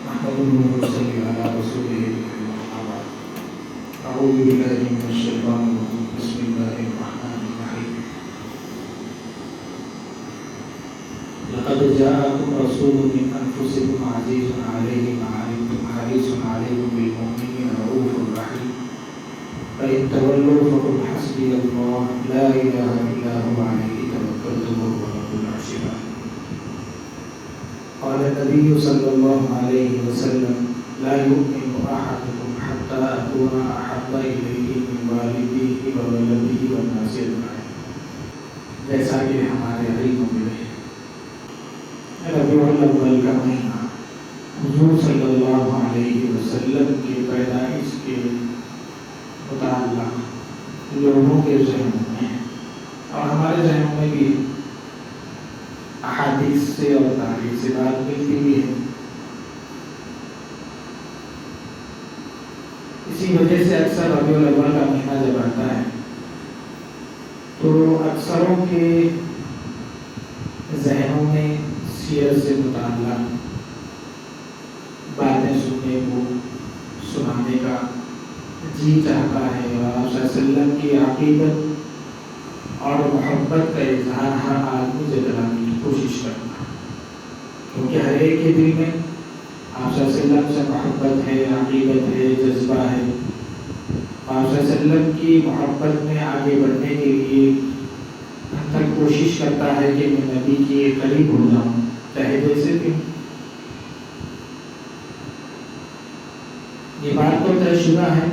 نحمده ونصلي على رسوله أما بعد. أعوذ بالله من الشيطان الرجيم. بسم الله الرحمن الرحيم. لقد جاءكم رسول من أنفسكم عزيز عليه ما عنتم حريص عليكم بالمؤمنين رؤوف رحيم. فإن تولوا فقل حسبي الله لا إله إلا هو عليه توكلت وهو رب العرش العظيم. قال النبي صلى الله عليه وسلم لا يؤمن أحدكم حتى أكون أحب إليه من والده وولده والناس أجمعين. جیسا کہ ہمارے علم میں ربیع الاول کا مہینہ حضور صلی اللہ علیہ وسلم کی پیدائش کے متعلق لوگوں کے ذہنوں میں اور ہمارے ذہنوں میں بھی احادیث سے اور تاریخ سے بات ملتی بھی ہے. اسی وجہ سے اکثر ربیع الاول کا مہینہ جب آتا ہے تو اکثروں کے ذہنوں میں سیرت سے متعلق باتیں سننے کو سنانے کا جی چاہتا ہے اور آپ صلی اللہ علیہ وسلم کی عقیدت اور محبت کا اظہار ہر آدمی جتلانے کی کوشش کرتا ہے، کیونکہ ہر ایک کے دل میں آپ صلی اللہ علیہ وسلم سے محبت ہے، عقیدت ہے، جذبہ ہے. آپ صلی اللہ علیہ وسلم کی محبت میں آگے بڑھنے کے لیے ہر تک کوشش کرتا ہے کہ میں نبی کے قریب ہو جاؤں، چاہے جیسے بھی. یہ بات تو طے شدہ ہے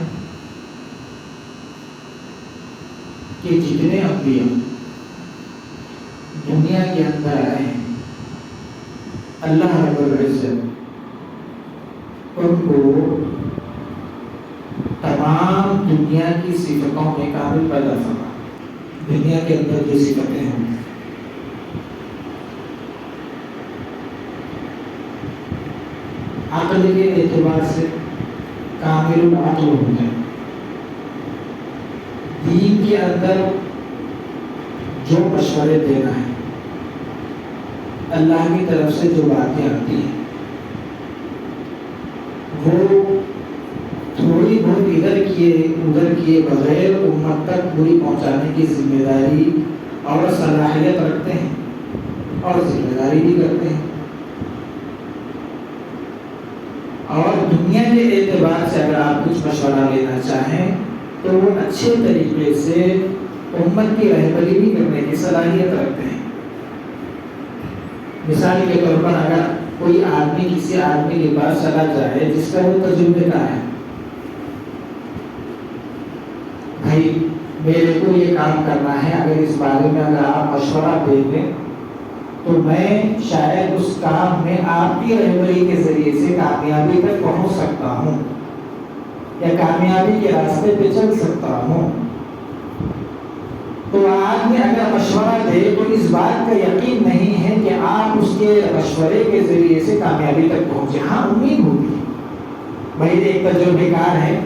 کہ جتنے انبیاء دنیا کے اندر آئے ہیں اللہ رب العزت ان کو تمام دنیا کی صفتوں میں کامل پیدا فرمایا. دنیا کے اندر جو صفتیں ہیں عقل کے اعتبار سے کامل العقل ہوتے ہیں. دین کے اندر جو مشورے دینا ہے اللہ کی طرف سے جو باتیں آتی ہیں وہ تھوڑی بہت ادھر کیے ادھر کیے بغیر امت تک پوری پہنچانے کی ذمہ داری اور صلاحیت رکھتے ہیں اور ذمہ داری بھی کرتے ہیں. اور دنیا کے اعتبار سے اگر آپ کچھ مشورہ لینا چاہیں تو وہ اچھے طریقے سے امت کی رہبری بھی کرنے کی صلاحیت رکھتے ہیں. مثال کے طور پر اگر کوئی آدمی کسی آدمی کے پاس چلا جائے جس کا وہ تجربے کا ہے، بھائی میرے کو یہ کام کرنا ہے، اگر اس بارے میں اگر آپ مشورہ دے دیں تو میں شاید اس کام میں آپ کی رہبری کے ذریعے سے کامیابی تک پہنچ سکتا ہوں یا کامیابی کے راستے پہ چل سکتا ہوں. تو آدمی اگر مشورہ دے تو اس بات کا یقین نہیں ہے کہ آپ اس کے مشورے کے ذریعے سے کامیابی تک پہنچے. ہاں امید ہوتی ہے. بھائی ایک تجربے کار ہے،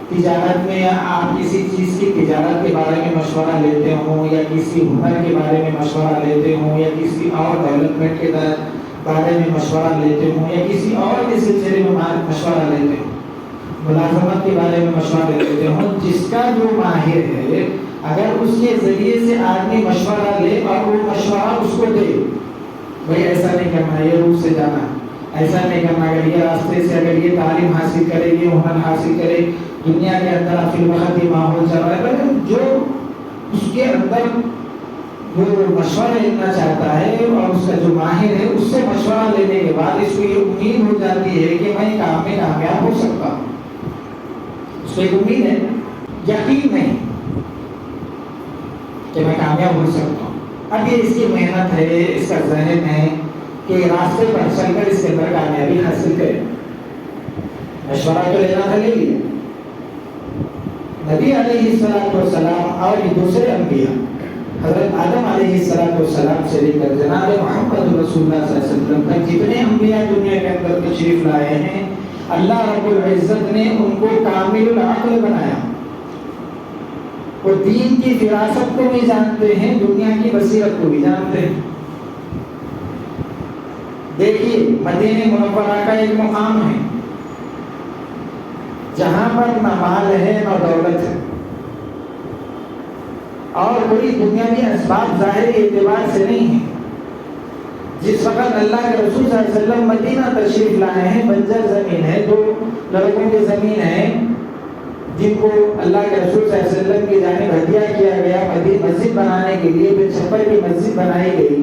تجارت میں آپ کسی چیز کی تجارت کے بارے میں مشورہ لیتے ہوں یا کسی ہنر کے بارے میں مشورہ لیتے ہوں یا کسی اور ڈیولپمنٹ کے بارے میں مشورہ لیتے ہوں یا کسی اور کے سلسلے میں مشورہ لیتے ہوں، ملازمت کے بارے میں مشورہ لیتے ہوں، جس کا جو ماہر ہے اگر اس کے ذریعے سے آدمی مشورہ لے اور وہ مشورہ اس کو دے، بھائی ایسا نہیں کرنا، یہ روٹ سے جانا، ایسا نہیں کرنا، اگر یہ راستے سے اگر یہ تعلیم حاصل کرے، یہ ہنر حاصل کرے، دنیا کے اندر فی الوقت یہ ماحول چل رہا ہے، جو اس کے اندر وہ مشورہ لینا چاہتا ہے اور اس کا جو ماہر ہے اس سے مشورہ لینے کے بعد اس کو یہ امید ہو جاتی ہے کہ میں کام میں کامیاب ہو سکتا ہوں. اس کو ایک امید ہے، یقین نہیں کہ میں کامیاب ہو سکتا ہوں. اب یہ اس کی محنت ہے، اس کا ذہن ہے کہ راستے پر چل کر اس کے اندر کامیابی حاصل کرے. مشورہ تو لینا تھا، لے لیا. نبی علیہ السلام اور دوسرے انبیاء حضرت آدم علیہ السلام سے لے کر جناب محمد رسول اللہ صلی اللہ علیہ وسلم تک جتنے انبیاء دنیا کے اندر تشریف لائے ہیں اللہ رب العزت نے ان کو کامل العقل بنایا. وہ دین کی فراست کو بھی جانتے ہیں، دنیا کی بصیرت کو بھی جانتے ہیں. دیکھیے مدینہ منورہ کا ایک مقام ہے جہاں پر نہ مال ہے نہ دولت ہے، اور کوئی دنیاوی اسباب ظاہری اعتبار سے نہیں ہے۔ جس وقت اللہ کے رسول صلی اللہ علیہ وسلم مدینہ تشریف لائے ہیں، بنجر زمین ہے، 2 لڑکوں کی زمین ہے جن کو اللہ کے رسول صلی اللہ علیہ وسلم کی جانب ہدیہ کیا گیا مسجد بنانے کے لیے، پھر چھپر کی مسجد بنائی گئی،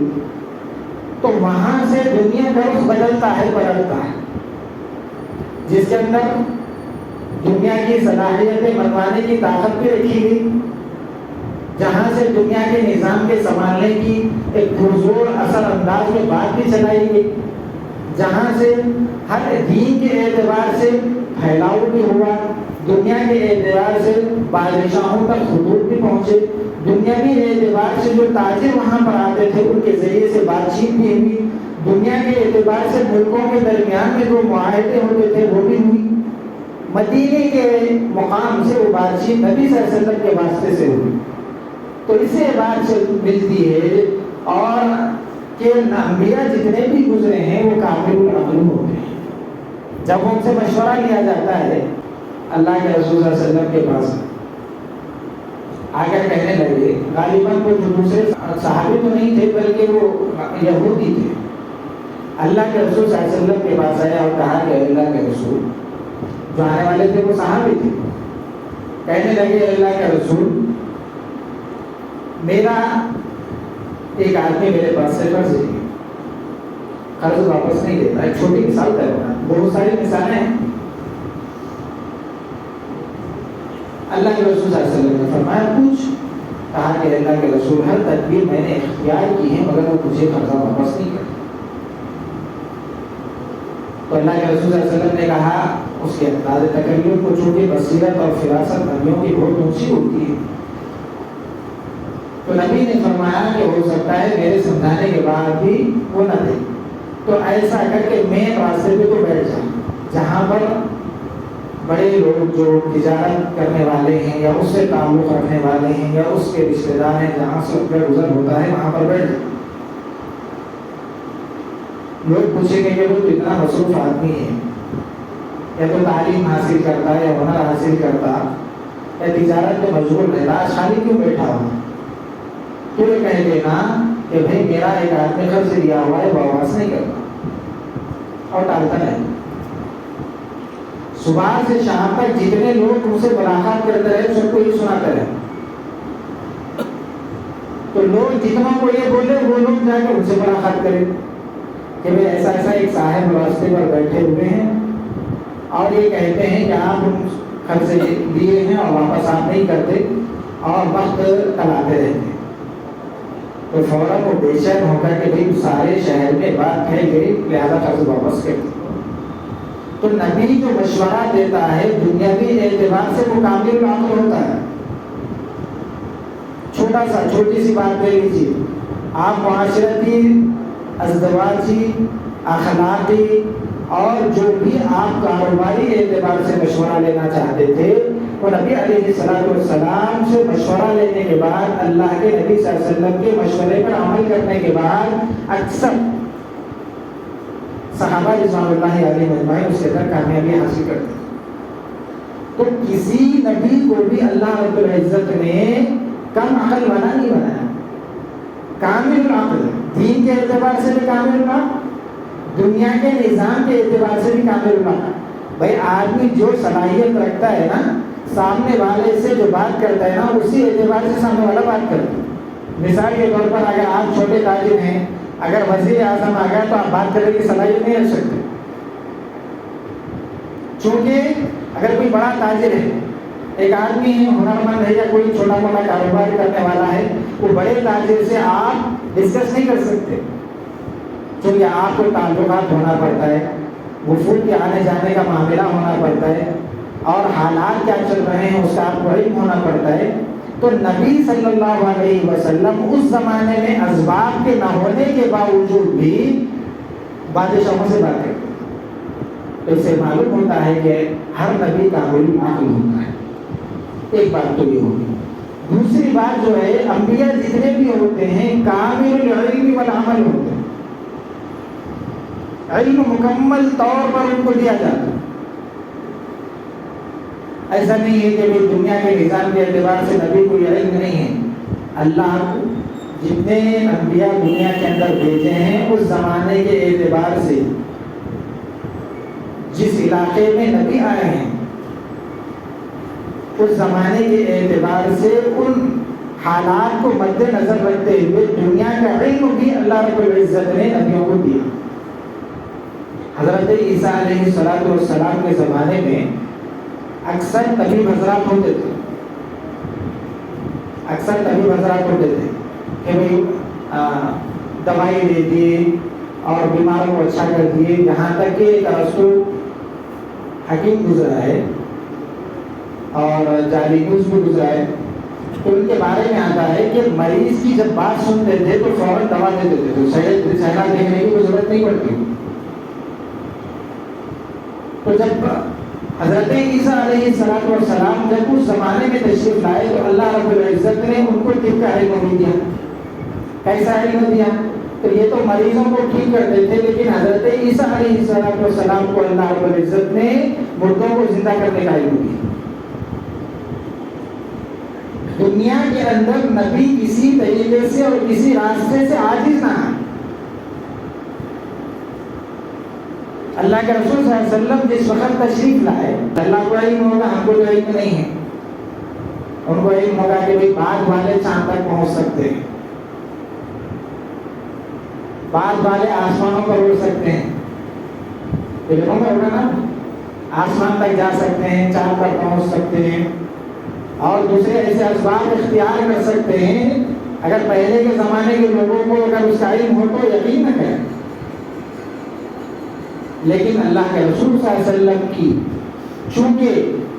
تو وہاں سے دنیا کا رخ بدلتا ہے، پلٹتا ہے، جس کے اندر دنیا کی صلاحیتیں منوانے کی طاقت بھی رکھی گئی، جہاں سے دنیا کے نظام کے سنبھالنے کی ایک پرزور اثر انداز میں بات بھی چلائی گئی، جہاں سے ہر دین کے اعتبار سے پھیلاؤ بھی ہوا، دنیا کے اعتبار سے بادشاہوں تک خطوط بھی پہنچے، دنیاوی اعتبار سے جو تاجر وہاں پر آتے تھے ان کے ذریعے سے بات چیت بھی ہوئی، دنیا کے اعتبار سے ملکوں کے درمیان میں جو معاہدے ہوتے تھے وہ بھی ہوئی۔ مدینے کے مقام سے وہ بات چیت نبی صلی اللہ علیہ وسلم کے واسطے سے ہوئی، تو اسے بات سے ملتی ہے، اور کہ انبیاء جتنے بھی گزرے ہیں وہ کامل العقل ہوتے ہیں۔ جب ان سے مشورہ لیا جاتا ہے اللہ کے رسول صلی اللہ علیہ وسلم کے پاس، آگے کہنے لگے، غالباً وہ جو دوسرے صحابی تو نہیں تھے بلکہ وہ یہودی تھے، اللہ کے رسول صلی اللہ علیہ وسلم کے پاس آیا اور کہا کہ اللہ کے رسول، جو آنے والے تھے وہ صحابی تھے، کہنے لگے اللہ کے رسول، میرا ایک آدمی میرے پاس سے قرض لیا، قرض واپس نہیں دیتا، ایک چھوٹی مثال ہے، بہت ساری مثالیں ہیں۔ اللہ کے رسول صلی اللہ علیہ وسلم نے فرمایا پوچھ، کہا کہ اللہ کے رسول ہر تدبیر میں نے اختیار کی ہے مگر وہ تجھے قرضہ واپس نہیں کرتا۔ تو اللہ کے رسول صلی اللہ علیہ وسلم نے کہا اس کے انداز تکلم کو، چونکہ بصیرت اور فراست نبیوں کی بہت اونچی ہوتی ہے، تو نبی نے فرمایا کہ ہو سکتا ہے میرے سمجھانے کے بعد بھی وہ نہ دے، تو ایسا کر کے میں راستے پہ تو بیٹھ جاؤں جہاں پر بڑے لوگ جو تجارت کرنے والے ہیں یا اس سے تعلق رکھنے والے ہیں یا اس کے رشتے دار ہیں، جہاں سے گزر ہوتا ہے وہاں پر بیٹھ جاؤں۔ لوگ پوچھیں گے کہ وہ تو اتنا مصروف آدمی ہے، یا تو تعلیم حاصل کرتا ہے یا ہنر حاصل کرتا یا تجارت میں مشغول رہتا، خالی کیوں بیٹھا ہوا؟ تو یہ کہہ دینا کہ بھائی میرا ایک آدمی قرض لیا ہوا ہے، واپس نہیں کرتا، اور ٹالتا نہیں۔ صبح سے شام تک جتنے لوگ ان سے ملاقات کرتے رہے سب کو یہ سناتے رہے، تو لوگ جتنا کو یہ بولے وہ لوگ جا کے ان سے ملاقات کریں کہ بھائی ایسا ایسا ایک صاحب راستے پر بیٹھے ہوئے ہیں اور یہ کہتے ہیں کہ آپ ان قرض لیے ہیں اور واپس آپ نہیں کرتے اور وقت ٹلاتے رہتے ہیں، تو فوراً وہ بے چین ہو کر کہ بھائی سارے شہر میں بات پھیل گئی لہذا قرض واپس کر دیں۔ تو نبی جو مشورہ دیتا ہے دنیاوی اعتبار سے وہ کامل العقل ہوتا ہے۔ چھوٹی سی بات لے لیجیے، آپ معاشرتی، ازدواجی، اخلاقی اور جو بھی آپ کاروباری اعتبار سے مشورہ لینا چاہتے تھے، وہ نبی علیہ السلام سے مشورہ لینے کے بعد، اللہ کے نبی صلی اللہ علیہ وسلم کے مشورے پر عمل کرنے کے بعد اکثر صحابہ رضوان اللہ علیہ اجمعین اس کے اندر کامیابی حاصل کرتے ہیں۔ تو کسی نبی کو بھی اللہ رب العزت نے کم عقل والا نہیں بنایا، کامل العقل، دین کے اعتبار سے بھی کامل العقل، دنیا کے نظام کے اعتبار سے بھی کامل العقل۔ بھائی آدمی جو صلاحیت رکھتا ہے نا، سامنے والے سے جو بات کرتا ہے نا، اسی اعتبار سے سامنے والا بات کرتا ہے۔ مثال کے طور پر اگر آپ چھوٹے تاجر ہیں، اگر وزیر اعظم آ گیا تو آپ بات کرنے کی صلاحیت نہیں رکھ سکتے، چونکہ اگر کوئی بڑا تاجر ہے، ایک آدمی ہے، ہنرمند ہے یا کوئی چھوٹا موٹا کاروبار کرنے والا ہے، وہ بڑے تاجر سے آپ ڈسکس نہیں کر سکتے، چونکہ آپ کو تعلقات ہونا پڑتا ہے، وفود کے آنے جانے کا معاملہ ہونا پڑتا ہے، اور حالات کیا چل رہے ہیں اس کا آپ کو علم ہونا پڑتا ہے۔ تو نبی صلی اللہ علیہ وسلم اس زمانے میں اسباب کے نہ ہونے کے باوجود بھی بادشاہوں سے بات کرتے ہیں، تو اس سے معلوم ہوتا ہے کہ ہر نبی کامل العقل ہوتا ہے۔ ایک بات تو یہ ہوگی۔ دوسری بات جو ہے، انبیاء جتنے بھی ہوتے ہیں کامل العلم والعمل ہوتے ہیں، علم مکمل طور پر ان کو دیا جاتا. ایسا نہیں ہے کہ دنیا کے نظام کے اعتبار سے نبی کو یہ علم نہیں ہے. اللہ کو جتنے انبیاء دنیا کے اندر بھیجے ہیں اس زمانے کے اعتبار سے جس علاقے میں نبی آئے ہیں اس زمانے کے اعتبار سے ان حالات کو مد نظر رکھتے ہوئے دنیا کا علم بھی اللہ رب العزت نے نبیوں کو دیا. حضرت عیسیٰ علیہ السلام کے زمانے میں اکثر طبیب حضرات ہوتے تھے کہ بھئی دوائی دے دیے اور بیماروں کو اچھا کر دیے. یہاں تک کہ ایک رسول حکیم گزرا ہے اور جالینوس بھی گزرا ہے تو ان کے بارے میں آتا ہے کہ مریض کی جب بات سنتے تھے تو فوراً دوا دے دیتے تھے, سہنا دیکھنے کی کوئی ضرورت نہیں پڑتی. تو جب حضرت عیسیٰ علیہ السلام جب اس زمانے میں تشریف لائے تو اللہ رب العزت نے ان کو طب کا علم بھی دیا. کیسا علم دیا؟ تو یہ تو مریضوں کو ٹھیک کرتے تھے لیکن حضرت عیسیٰ علیہ السلام کو اللہ رب العزت نے مردوں کو زندہ کرنے کا علم دیا. دنیا کے اندر نبی کسی طریقے سے اور کسی راستے سے عاجز نہ ہے. اللہ کے رسول صلی اللہ علیہ وسلم جس وقت تشریف لائے اللہ کو علم ہوگا, ہم کو جو علم نہیں ہے. ان کو علم ہوگا کہ بھائی بعد والے چاند تک پہنچ سکتے ہیں, بعد والے آسمانوں پر اڑ سکتے ہیں, علموں میں ہوگا نا, آسمان تک جا سکتے ہیں, چاند پر پہنچ سکتے ہیں اور دوسرے ایسے اسباب اختیار کر سکتے ہیں. اگر پہلے کے زمانے کے لوگوں کو اگر اس کا علم ہو تو یقین نہ کریں. لیکن اللہ کے رسول صلی اللہ علیہ وسلم کی چونکہ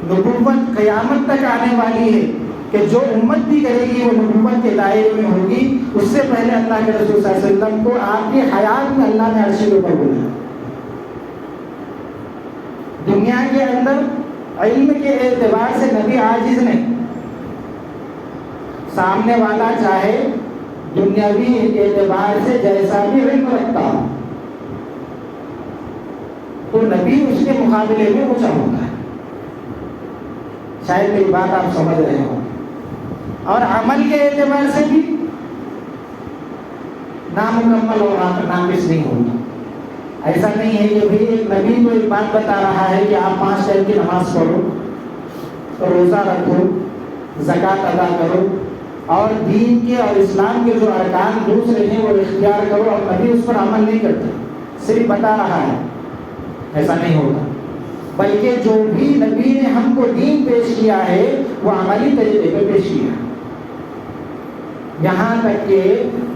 نبوت قیامت تک آنے والی ہے کہ جو امت بھی کرے گی وہ نبوت کے دائرے میں ہوگی, اس سے پہلے اللہ کے رسول صلی اللہ علیہ وسلم کو آپ کی حیات میں اللہ نے عرش کے اوپر بلایا. دنیا کے اندر علم کے اعتبار سے نبی عاجز نہیں. سامنے والا چاہے دنیاوی اعتبار سے جیسا بھی علم رکھتا ہو تو نبی اس کے مقابلے میں اونچا ہوتا ہے. شاید میری بات آپ سمجھ رہے ہوں. اور عمل کے اعتبار سے بھی نامکمل اور ناقص نہیں ہوتا. ایسا نہیں ہے کہ بھئی ایک نبی تو ایک بات بتا رہا ہے کہ آپ 5 ٹائم کی نماز پڑھو, روزہ رکھو, زکوٰۃ ادا کرو اور دین کے اور اسلام کے جو ارکان دوسرے ہیں وہ اختیار کرو, اور نبی اس پر عمل نہیں کرتا, صرف بتا رہا ہے. ایسا نہیں ہوتا. بلکہ جو بھی نبی نے ہم کو دین پیش کیا ہے وہ عملی طریقے پہ پیش کیا. یہاں تک کہ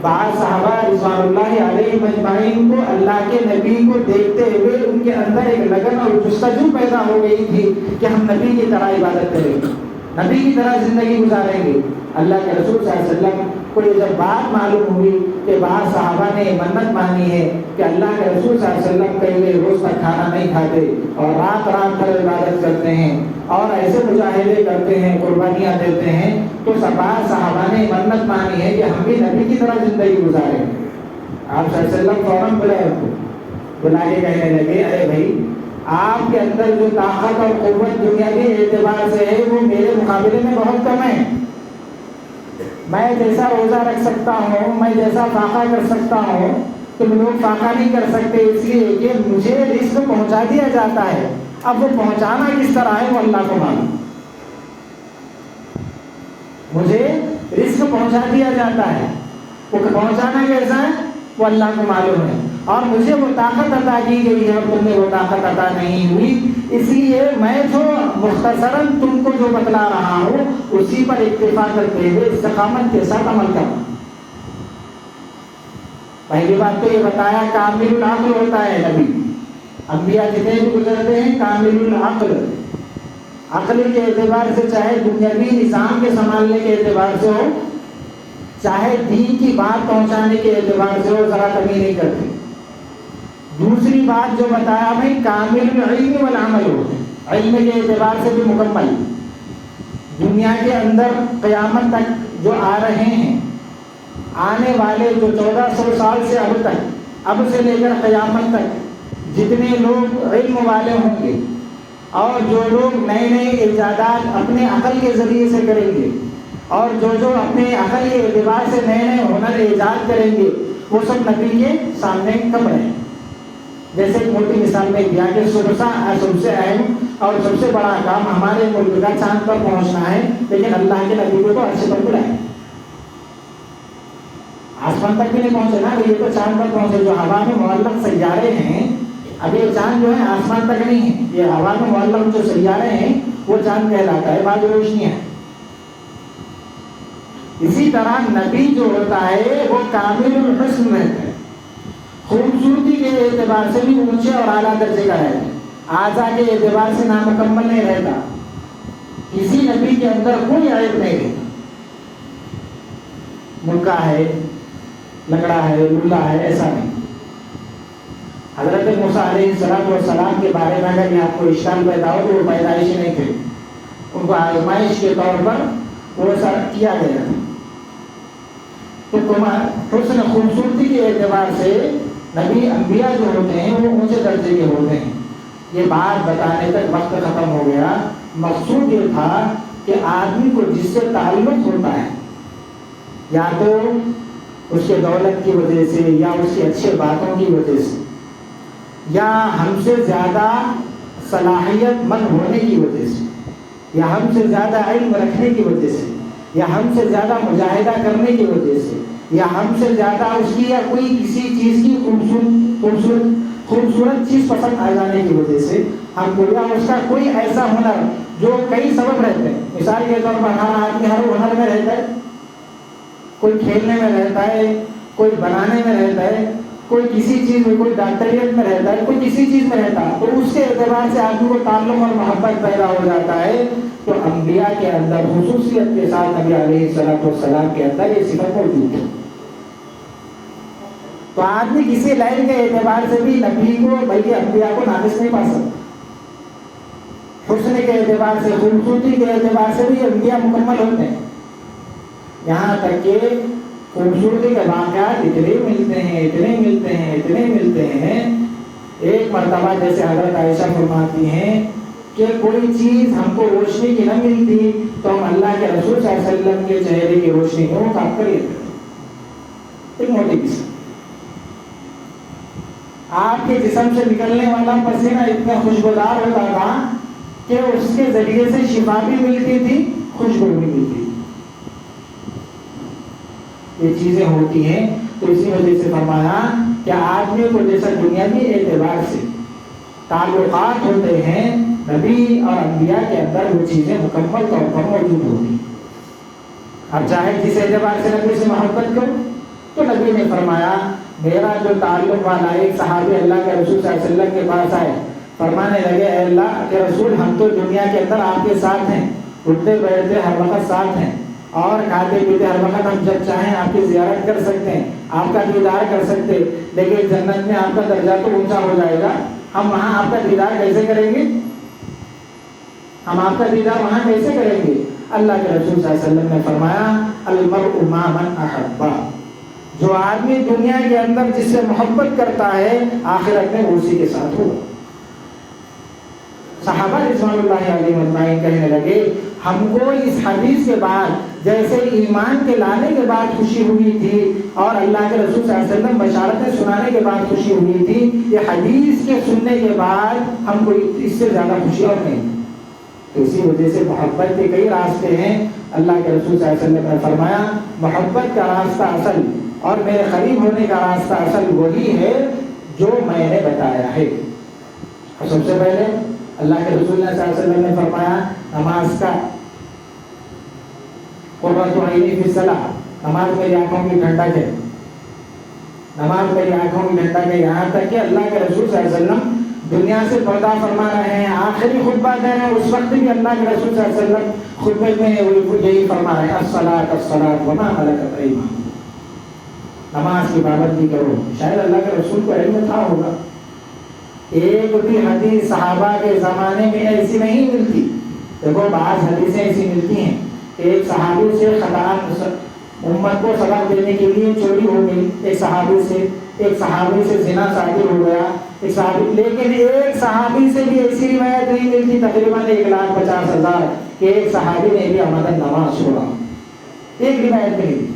بعض صحابہ رضوان اللہ علیہ مجمعین کو اللہ کے نبی کو دیکھتے ہوئے ان کے اندر ایک لگن اور جستجو پیدا ہو گئی تھی کہ ہم نبی کی طرح عبادت کریں گے, نبی کی طرح زندگی گزاریں گے. اللہ کے رسول صلی اللہ علیہ وسلم کو یہ جب بات معلوم ہوئی کہ بعض صحابہ نے منت مانی ہے کہ اللہ کے رسول صلی اللہ علیہ وسلم کئی روز تک کھانا نہیں کھاتے اور رات رات بھر عبادت کرتے ہیں اور ایسے مجاہدے کرتے ہیں, قربانیاں دیتے ہیں, تو بعض صحابہ نے منت مانی ہے کہ ہم بھی نبی کی طرح زندگی گزاریں. آپ صلی اللہ علیہ وسلم فوراً بلا کے کہنے لگے, ارے بھائی آپ کے اندر جو طاقت اور قوت دنیاوی اعتبار سے ہے وہ میرے مقابلے میں بہت کم ہے. میں جیسا روزہ رکھ سکتا ہوں, میں جیسا فاقہ کر سکتا ہوں, تم لوگ فاقہ نہیں کر سکتے, اس لیے کہ مجھے رزق پہنچا دیا جاتا ہے. اب وہ پہنچانا کس طرح ہے وہ اللہ کو معلوم. مجھے رزق پہنچا دیا جاتا ہے, وہ پہنچانا کیسا ہے وہ اللہ کو معلوم ہے, اور مجھے وہ طاقت عطا کی گئی ہے اور تم نے وہ طاقت عطا نہیں ہوئی. اس لیے میں جو مختصراً تم کو جو بتلا رہا ہوں اسی پر اکتفا کرتے ہوئے استقامت کے ساتھ عمل کرنا. پہلی بات تو یہ بتایا کامل العقل ہوتا ہے نبی. انبیاء جتنے بھی گزرتے ہیں کامل العقل, عقل کے اعتبار سے چاہے دنیاوی نظام کے سنبھالنے کے اعتبار سے ہو, چاہے دین کی بات پہنچانے کے اعتبار سے ہو, ذرا کمی نہیں کرتے. دوسری بات جو بتایا بھائی کامل العلم والعمل ہو, علم کے اعتبار سے بھی مکمل. دنیا کے اندر قیامت تک جو آ رہے ہیں, آنے والے جو 1400 سال سے اب تک, اب سے لے کر قیامت تک جتنے لوگ علم والے ہوں گے اور جو لوگ نئے نئے ایجادات اپنے عقل کے ذریعے سے کریں گے اور جو اپنے عقل کے اعتبار سے نئے نئے ہنر ایجاد کریں گے وہ سب نبی کے سامنے کم رہیں۔ جیسے ایک موٹی مثال میں دیا کہ سب سے اہم اور سب سے بڑا کام ہمارے ملک کا چاند پر پہنچنا ہے، لیکن اللہ کے نبی کو تو عرش پر بلائے، آسمان تک بھی نہیں پہنچے نا، یہ تو چاند پر پہنچے۔ جو ہوا میں معلق سیارے ہیں، اب یہ چاند جو ہے آسمان تک نہیں ہے، یہ ہوا میں معلق جو سیارے ہیں وہ چاند کہلاتا ہے، بعض روشنیاں۔ اسی طرح نبی جو ہوتا ہے وہ کامل الحسن رہتا ہے، خوبصورتی کے اعتبار سے بھی اونچے اور اعلیٰ درجے کا رہتا ہے، اعضاء کے اعتبار سے نامکمل نہیں رہتا، کسی نبی کے اندر کوئی عیب نہیں رہتا، مکہ ہے، لنگڑا ہے، لولا ہے، ایسا نہیں۔ حضرت موسیٰ علیہ السلام کے بارے میں اگر آپ کو اشکال پیدا ہو تو وہ پیدائشی نہیں تھے، ان کو آزمائش کے طور پر وہ سب کیا گیا تھا۔ تو حسن خوبصورتی کے اعتبار سے نبی انبیاء جو ہوتے ہیں وہ اونچے درجے کے ہوتے ہیں۔ یہ بات بتانے تک وقت ختم ہو گیا، مقصود یہ تھا کہ آدمی کو جس سے تعلق ہوتا ہے یا تو اس کے دولت کی وجہ سے یا اس کی اچھے باتوں کی وجہ سے یا ہم سے زیادہ صلاحیت مند ہونے کی وجہ سے یا ہم سے زیادہ علم رکھنے کی وجہ سے یا ہم سے زیادہ مجاہدہ کرنے کی وجہ سے یا ہم سے زیادہ اس کی یا کوئی کسی چیز کی خوبصورت چیز پسند آ جانے کی وجہ سے ہم کو یا اس کا کوئی ایسا ہنر جو کئی سبب رہتے ہیں، مثال کے طور پر ہر آدمی ہر ہنر میں رہتا ہے، کوئی کھیلنے میں رہتا ہے، کوئی بنانے میں رہتا ہے، کوئی کسی چیز میں، کوئی ڈاکٹریٹ میں رہتا ہے، کوئی کسی چیز میں رہتا ہے، تو اس کے اعتبار سے آدمی کو تعلق اور محبت پیدا ہو جاتا ہے۔ تو انبیاء کے اندر خصوصیت کے ساتھ نبی علیہ السلام کے اندر یہ صفت موجود ہے۔ تو آدمی کسی لائن کے اعتبار سے بھی نبی کو بلکہ انبیاء کو ناقص نہیں پا سکتا۔ حسن کے اعتبار سے، خوبصورتی کے اعتبار سے بھی انبیاء مکمل ہوتے ہیں، یہاں تک کہ خوبصورتی کے واقعات اتنے ملتے ہیں۔ ایک مرتبہ جیسے حضرت عائشہ فرماتی ہیں کہ کوئی چیز ہم کو روشنی کی نہ ملتی تو ہم اللہ کے رسول صلی اللہ علیہ وسلم کے چہرے کی روشنی کو کاٹ کر لیتے تھے۔ ایک موٹی قسم، آپ کے جسم سے نکلنے والا پسینہ اتنا خوشبودار ہوتا تھا کہ اس کے ذریعے سے شفا بھی ملتی تھی، خوشبو بھی ملتی تھی۔ یہ چیزیں ہوتی ہیں، تو اسی وجہ سے فرمایا کہ آدمی کو جیسا دنیاوی اعتبار سے تعلقات ہوتے ہیں، نبی اور انبیاء کے اندر وہ چیزیں مکمل طور پر موجود ہوتی ہیں۔ اب چاہے جس اعتبار سے نبی سے محبت کرو، تو نبی نے فرمایا میرا جو تعلق والا ایک صحابی اللہ کے رسول صلی اللہ علیہ وسلم کے پاس آئے، فرمانے لگے اے اللہ کے رسول ہم تو دنیا کے اندر آپ کے ساتھ ہیں، اٹھتے بیٹھتے ہر وقت ساتھ ہیں اور کھاتے پیتے ہر وقت ہم جب چاہیں آپ کی زیارت کر سکتے ہیں، آپ کا دیدار کر سکتے، لیکن جنت میں آپ کا درجہ تو اونچا ہو جائے گا، ہم وہاں آپ کا دیدار کیسے کریں گے؟ ہم آپ کا دیدار وہاں کیسے کریں گے؟ اللہ کے رسول صلی اللہ علیہ وسلم نے فرمایا المرء مع من احب، جو آدمی دنیا کے اندر جس سے محبت کرتا ہے آخرت میں اسی کے ساتھ ہوگا۔ صحابہ رضوان اللہ علیہ اجمعین کہنے لگے ہم کو اس حدیث کے بعد جیسے ایمان کے لانے کے بعد خوشی ہوئی تھی اور اللہ کے رسول صلی اللہ علیہ وسلم بشارتیں سنانے کے بعد خوشی ہوئی تھی، یہ حدیث کے سننے کے بعد ہم کو اس سے زیادہ خوشی اور نہیں۔ تو اسی وجہ سے محبت کے کئی راستے ہیں۔ اللہ کے رسول صلی اللہ علیہ وسلم نے فرمایا محبت کا راستہ اصل اور میرے قریب ہونے کا راستہ اصل وہی ہے جو میں نے بتایا ہے۔ اور سب سے پہلے اللہ کے رسول صلی اللہ علیہ وسلم نے فرمایا نماز کا قرۃ عینی فی الصلاۃ، نماز میری آنکھوں کی ٹھنڈک ہے، نماز میری آنکھوں کی ٹھنڈک ہے، یہاں تک کہ اللہ کے رسول صلی اللہ علیہ وسلم دنیا سے پردہ فرما رہے ہیں، آخری خطبہ دے رہے ہیں، اس وقت بھی اللہ کے رسول صلی اللہ علیہ وسلم خطبے میں یہی فرما رہے ہیں الصلاۃ الصلاۃ وما ملکت ایمانکم، نماز کی پابندی کرو۔ شاید اللہ کے رسول کو علم تھا ہوگا، ایک بھی حدیث صحابہ کے زمانے میں ایسی نہیں ملتی۔ دیکھو بعض حدیثیں ایسی ملتی ہیں کہ ایک صحابی سے خطا امت کو سبق دینے کے لیے چوری ہو گئی، ایک صحابی سے زنا صادر ہو گیا، ایک صحابی، لیکن ایک صحابی سے بھی ایسی روایت نہیں ملتی تقریباً 1,50,000 کہ ایک صحابی نے بھی عمدن نماز چھوڑا، ایک روایت نہیں ملتی۔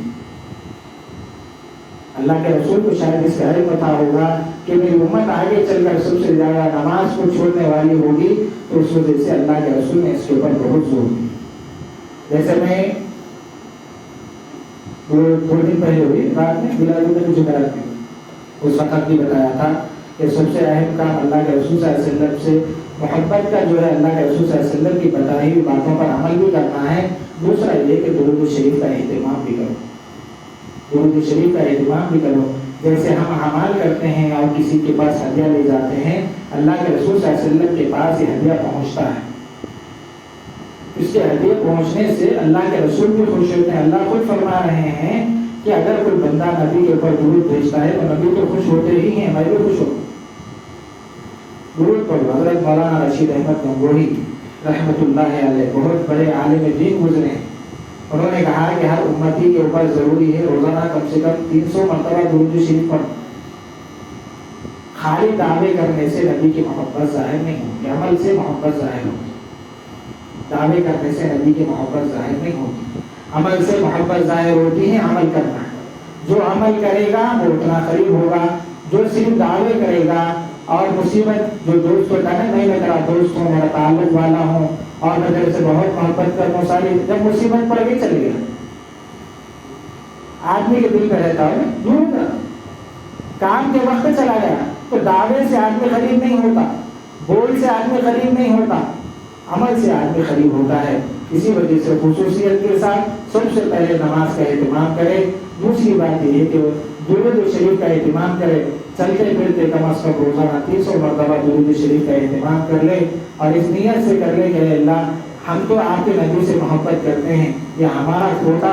اللہ کے رسول کو شاید اس کا علم پتہ ہوگا کہ میری امت آگے چل کر سب سے زیادہ نماز کو چھوڑنے والی ہوگی، تو اس وجہ سے اللہ کے رسول نے اس کے اوپر بہت زور دیا۔ جیسے میں دو دن پہلے ہوئی رات میں بلال نے جمعرات میں اس وقت بھی بتایا تھا کہ سب سے اہم کام اللہ کے رسول صلی اللہ علیہ وسلم سے محبت کا جو ہے، اللہ کے رسول صلی اللہ علیہ وسلم کی بتائی ہوئی باتوں پر عمل بھی کرنا ہے۔ دوسرا یہ کہ درود شریف کا اہتمام بھی کرو، درود شریف کا اہتمام بھی کرو۔ جیسے ہم اعمال کرتے ہیں اور کسی کے پاس ہدیہ لے جاتے ہیں، اللہ کے رسول صلی اللہ علیہ وسلم کے پاس یہ ہدیہ پہنچتا ہے، اس کے ہدیہ پہنچنے سے اللہ کے رسول بھی خوش ہوتے ہیں۔ اللہ خود فرما رہے ہیں کہ اگر کوئی بندہ نبی کے اوپر درود بھیجتا ہے تو نبی تو خوش ہوتے ہی ہیں، میں بھی خوش ہوں۔ درود پڑھو۔ حضرت مولانا رشید احمد گنگوہی رحمۃ اللہ علیہ بہت بڑے عالم دین گزرے ہیں، انہوں نے کہا کہ ہر امتی کے اوپر ضروری ہے روزانہ کم سے کم 300 مرتبہ درود شریف پڑھو۔ خالی دعوے کرنے سے نبی کی محبت ظاہر نہیں ہوگی، عمل سے محبت ظاہر ہوگی۔ دعوے کرنے سے نبی کی محبت ظاہر نہیں ہوگی، عمل سے محبت ظاہر ہوتی ہے۔ عمل کرنا، جو عمل کرے گا وہ اتنا قریب ہوگا، جو صرف دعوے کرے گا اور مصیبت جو دوست ہوتا ہے، میں میرا دوست ہوں، میرا تعلق والا ہوں اور میں تیرے سے بہت محبت کرتا ہوں، ساری جب مصیبت پڑ گئی چلے گیا، آدمی کے دل پہ رہتا ہے دور کا کام کے وقت چلا گیا، تو دعوے سے آدمی قریب نہیں ہوتا، بول سے آدمی قریب نہیں ہوتا، عمل سے آدمی قریب ہوتا ہے۔ اسی وجہ سے خصوصیت کے ساتھ سب سے پہلے نماز کا اہتمام کرے۔ دوسری بات یہ ہے کہ درود شریف کا اہتمام کرے، چلتے پھرتے کم از کم روزانہ 300 مرتبہ درود شریف کا اہتمام کر لے، اور اس نیت سے کر لے کہ اے اللہ ہم تو آپ کے نبی سے محبت کرتے ہیں، یہ ہمارا چھوٹا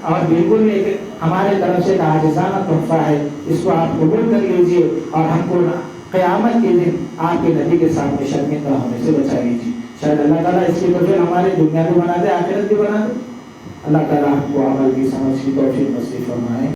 اور بالکل ایک ہمارے طرف سے عاجزانہ تحفہ ہے، اس کو آپ قبول کر لیجئے اور ہم کو قیامت کے دن آپ کے نبی کے سامنے شرمندہ ہونے سے بچا لیجیے۔ شاید اللہ تعالیٰ اس کی تو پھر ہمارے دنیا بھی بنا دے، آخرت بھی بنا دے۔ اللہ تعالیٰ ہم کو عمل کی سمجھ کی توفیق نصیب فرمائے۔